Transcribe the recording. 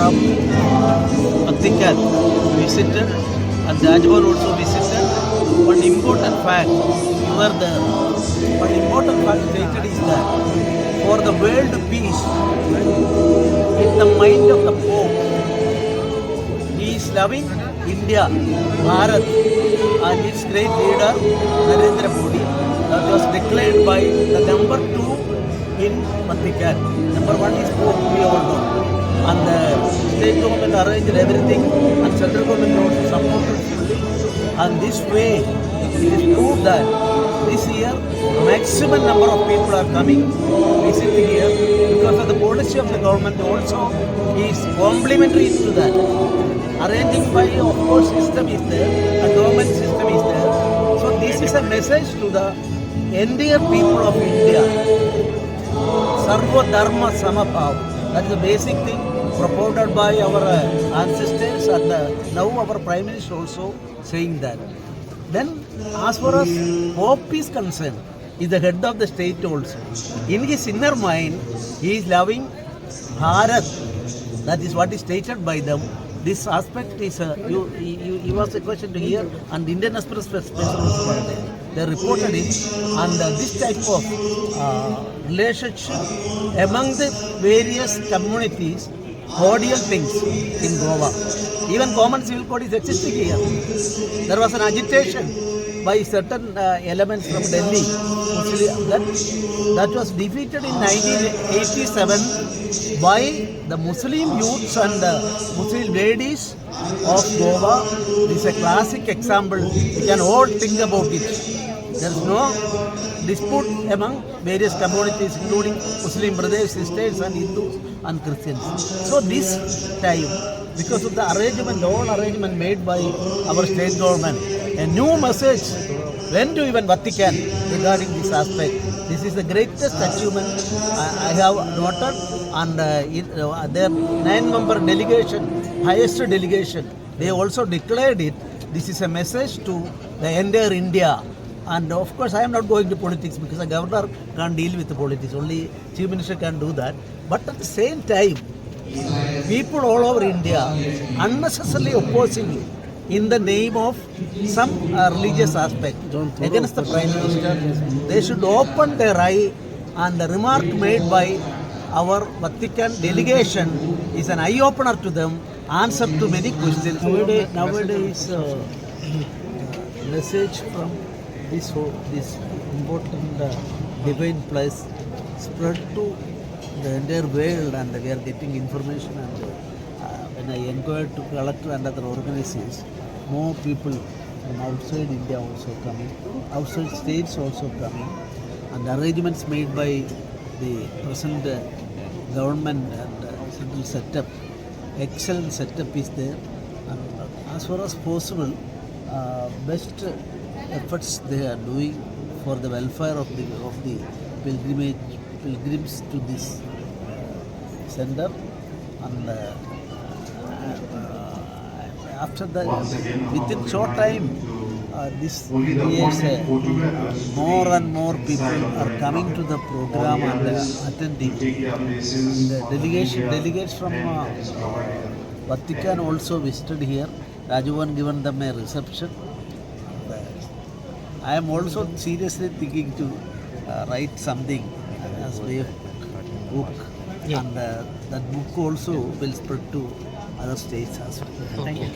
from Vatican visited and Rajwan also visited. One important fact, you were there. One important fact stated is that for the world peace, in the mind of the Pope, he is loving India, Bharat, and its great leader Narendra Modi. That was declared by the number 2 in Vatican. Number 1 is Pope, we all know. And the state government arranged everything, and central government also supported fully. And this way, it is proved that this year, maximum number of people are coming, visiting here, because of the policy of the government also is complementary to that. Arranging by, of course, system is there, a government system is there. So this is a message to the entire people of India. Sarva Dharma Samabhav. That is the basic thing propounded by our ancestors, and now our Prime Minister also saying that. Then, as far as Pope is concerned, he is the head of the state also. In his inner mind, he is loving Bharat. That is what is stated by them. This aspect is, you was a question to hear, and the Indian Express they reported it, and this type of relationship among the various communities, cordial things in Goa. Even common civil code is existing here. There was an agitation by certain elements from Delhi that was defeated in 1987 by the Muslim youths and Muslim ladies of Goa. This is a classic example. We can all think about it. There is no dispute among various communities, including Muslim brothers, sisters, and Hindus and Christians. So this time, because of the arrangement, all arrangement made by our state government, a new message went to even Vatican regarding this aspect. This is the greatest achievement I have noted, and their 9-member delegation, highest delegation, they also declared it. This is a message to the entire India. And of course, I am not going to politics because the governor can't deal with the politics. Only chief minister can do that. But at the same time, people all over India unnecessarily opposing in the name of some religious aspect against the Prime Minister. They should open their eye, and the remark made by our Vatican delegation is an eye-opener to them, answer to many questions. Nowadays, message from this important divine place spread to the entire world, and we are getting information. And when I inquired to collector and other organizations, more people from outside India also coming, outside states also coming, and arrangements made by the present government and central setup, excellent setup is there. And as far as possible, best efforts they are doing for the welfare of the pilgrims to this center, and after that, within short time, this years more and more people are coming to the program and attending. The delegates from Vatican also visited here. Rajwan given them a reception. I am also seriously thinking to write something as a book, and that book also will spread to other states as well. Thank you.